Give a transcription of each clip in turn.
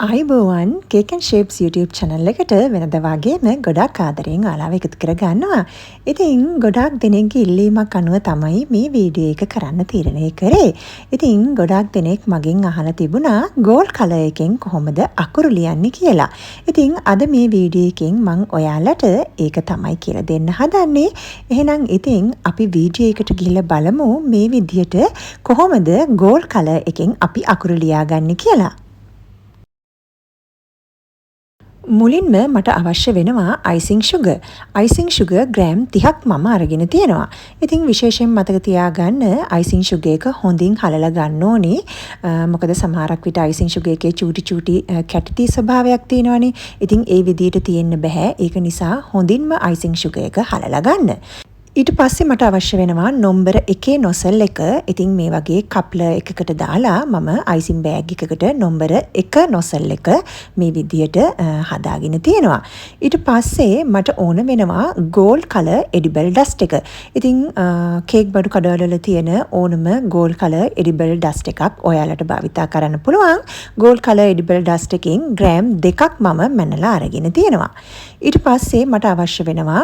ආයුබෝවන් Cakenshapes YouTube channel එකට වෙනද වගේම ගොඩක් ආදරෙන් ඔයාලව එකතු කර ගන්නවා. ඉතින් ගොඩක් දෙනෙක්ගේ ඉල්ලීමක් අනුව තමයි මේ වීඩියෝ එක කරන්න තීරණය කරේ. ඉතින් ගොඩක් දෙනෙක් මගෙන් අහලා තිබුණා gold color එකෙන් කොහොමද අකුරු ලියන්නේ කියලා. ඉතින් අද මේ වීඩියෝ එකෙන් මම ඔයාලට ඒක තමයි කියලා දෙන්න හදන්නේ. එහෙනම් ඉතින් අපි වීඩියෝ එකට ගිහිල්ලා බලමු මේ විදිහට කොහොමද gold color එකෙන් අපි අකුරු ලියාගන්නේ කියලා. මුලින්ම මට අවශ්‍ය වෙනවා icing sugar. icing sugar gram 30ක් මම අරගෙන තියෙනවා. ඉතින් විශේෂයෙන් මතක තියාගන්න icing sugar එක හොඳින් හලලා ගන්න ඕනේ. මොකද සමහරක් විට icing sugar එකේ චූටි කැටිටි ස්වභාවයක් තියෙනවානේ. ඉතින් ඒ විදිහට තියෙන්න බෑ. ඒක නිසා හොඳින්ම icing sugar එක හලලා ගන්න. ඊට පස්සේ මට අවශ්‍ය වෙනවා නම්බර 1 නොසල් එක. ඉතින් මේ වගේ කප්ලර් එකකට දාලා මම අයිසින් බෑග් එකකට නම්බර 1 නොසල් එක මේ විදියට හදාගෙන තියෙනවා. ඊට පස්සේ මට ඕන වෙනවා gold color edible dust එක. ඉතින් කේක් බඩු කඩවල වල තියෙන ඕනම gold color edible dust එකක් ඔයාලට භාවිතා කරන්න පුළුවන්. gold color edible dust එකෙන් ග්‍රෑම් 2ක් මම මැනලා අරගෙන තියෙනවා. ඊට පස්සේ මට අවශ්‍ය වෙනවා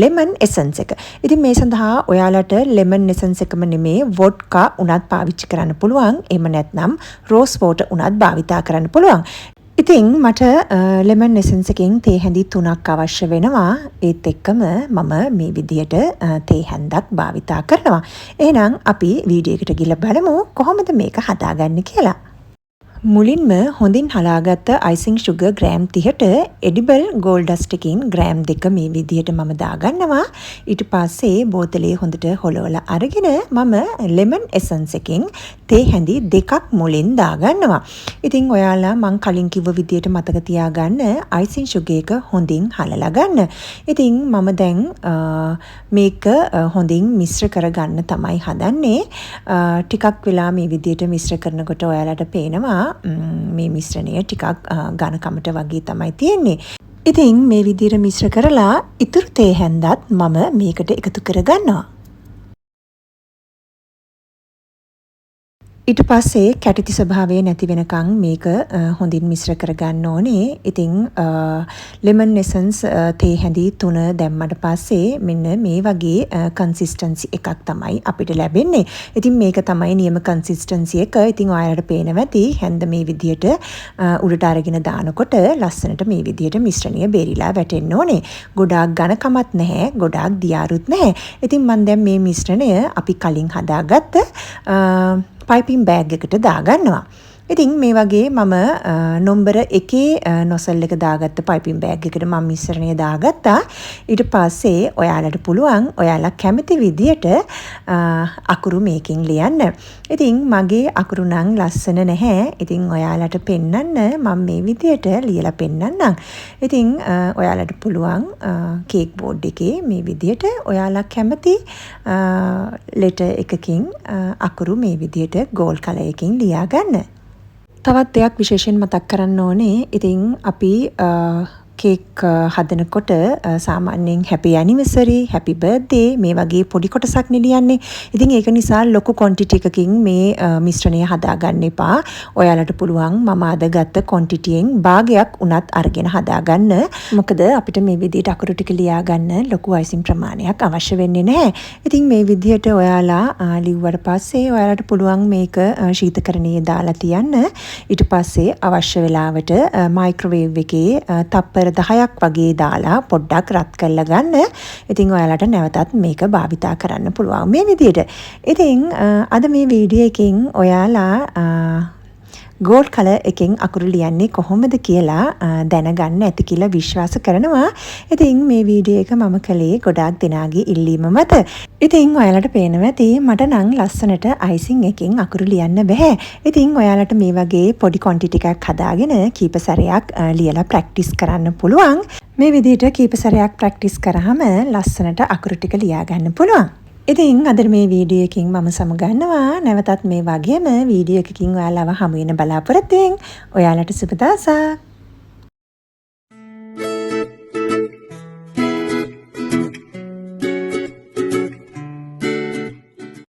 lemon essence එක. ඉතින් මේ සඳහා ඔයාලට lemon essence එකම නෙමේ vodka උනත් පාවිච්චි කරන්න පුළුවන්. එහෙම නැත්නම් rose water උනත් භාවිතා කරන්න පුළුවන්. ඉතින් මට lemon essence එකෙන් තේ හැඳි 3ක් අවශ්‍ය වෙනවා. ඒත් එක්කම මම මේ විදියට තේ හැන්දක් භාවිතා කරනවා. එහෙනම් අපි වීඩියෝ එකට ගිහලා බලමු කොහොමද මේක හදාගන්නේ කියලා. මුලින්ම හොඳින් හලාගත්ත icing sugar ග්‍රෑම් 30ට edible gold dust එකකින් ග්‍රෑම් 2 මේ විදිහට මම දාගන්නවා. ඊට පස්සේ බෝතලේ හොඳට හොලවලා අරගෙන මම lemon essence එකකින් තේ හැඳි 2ක් මුලින් දාගන්නවා. ඉතින් ඔයාලා මං කලින් කිව්ව විදිහට මතක තියාගන්න icing sugar එක හොඳින් හලලා ගන්න. ඉතින් මම දැන් මේක හොඳින් මිශ්‍ර කරගන්න තමයි හදන්නේ. ටිකක් වෙලා මේ විදිහට මිශ්‍ර කරනකොට ඔයාලට පේනවා මේ මිශ්‍රණය ටිකක් ඝනකමට වගේ තමයි තියෙන්නේ. ඉතින් මේ විදිහට මිශ්‍ර කරලා ඉතුරු තේ හැන්දත් මම මේකට එකතු කරගන්නවා. ඊට පස්සේ කැටිති ස්වභාවය නැති වෙනකන් මේක හොඳින් මිශ්‍ර කරගන්න ඕනේ. ඉතින් lemon essence තේ හැඳි 3 දැම්මට පස්සේ මෙන්න මේ වගේ consistency එකක් තමයි අපිට ලැබෙන්නේ. ඉතින් මේක තමයි නියම consistency එක. ඉතින් ඔයාලට පේනවා ඇති හැන්ද මේ විදියට උඩට අරගෙන දානකොට ලස්සනට මේ විදියට මිශ්‍රණය බේරිලා වැටෙන්න ඕනේ. ගොඩාක් ඝනකමත් නැහැ, ගොඩාක් දියාරුත් නැහැ. ඉතින් මම දැන් මේ මිශ්‍රණය අපි කලින් හදාගත්ත පයිපින් බෑග් එකට දාගන්නවා. ඉතින් මේ වගේ මම නම්බර 1 නොසල් එක දාගත්ත පයිපින් බෑග් එකට මම මිශ්‍රණය දාගත්තා. ඊට පස්සේ ඔයාලට පුළුවන් ඔයාලා කැමති විදියට අකුරු මේකෙන් ලියන්න. ඉතින් මගේ අකුරු නම් ලස්සන නැහැ. ඉතින් ඔයාලට පෙන්නන්න මම මේ විදියට ලියලා පෙන්නන්නම්. ඉතින් ඔයාලට පුළුවන් කේක් බෝඩ් එකේ මේ විදියට ඔයාලා කැමති ලෙටර් එකකින් අකුරු මේ විදියට gold color එකකින් ලියා ගන්න. තවත් දෙයක් විශේෂයෙන් මතක් කරන්න ඕනේ. ඉතින් අපි කේක් හදනකොට සාමාන්‍යයෙන් happy anniversary, happy birthday මේ වගේ පොඩි කොටසක් නෙලියන්නේ. ඉතින් ඒක නිසා ලොකු quantity එකකින් මේ මිශ්‍රණය හදාගන්න එපා. ඔයාලට පුළුවන් මම අද ගත්ත quantity එකෙන් භාගයක් උනත් අරගෙන හදාගන්න. මොකද අපිට මේ විදිහට අකුරු ටික ලියාගන්න ලොකු icing ප්‍රමාණයක් අවශ්‍ය වෙන්නේ නැහැ. ඉතින් මේ විදිහට ඔයාලා ලිව්වට පස්සේ ඔයාලට පුළුවන් මේක ශීතකරණයේ දාලා තියන්න. ඊට පස්සේ අවශ්‍ය වෙලාවට මයික්‍රොවේව් එකේ තප්පර 10ක් වගේ දාලා පොඩ්ඩක් රත් කරලා ගන්න. ඉතින් ඔයාලට නැවතත් මේක භාවිතා කරන්න පුළුවන් මේ විදිහට. ඉතින් අද මේ වීඩියෝ එකෙන් ඔයාලා gold color එකෙන් අකුරු ලියන්නේ කොහොමද කියලා දැනගන්න ඇති කියලා විශ්වාස කරනවා. ඉතින් මේ වීඩියෝ එක මම කළේ ගොඩාක් දෙනාගේ ඉල්ලීම මත. ඉතින් ඔයාලට පේනවා ඇති මට නම් ලස්සනට icing එකෙන් අකුරු ලියන්න බෑ. ඉතින් ඔයාලට මේ වගේ පොඩි quantity එකක් හදාගෙන කීප සැරයක් ලියලා practice කරන්න පුළුවන්. මේ විදිහට කීප සැරයක් practice කරාම ලස්සනට අකුරු ටික ලියා ගන්න පුළුවන්. ඉතින් අද මේ වීඩියෝ එකකින් මම සමුගන්නවා. නැවතත් මේ වගේම වීඩියෝ එකකින් ඔයාලව හමු වෙන බලාපොරොත්තුෙන් ඔයාලට සුබ දවසක්.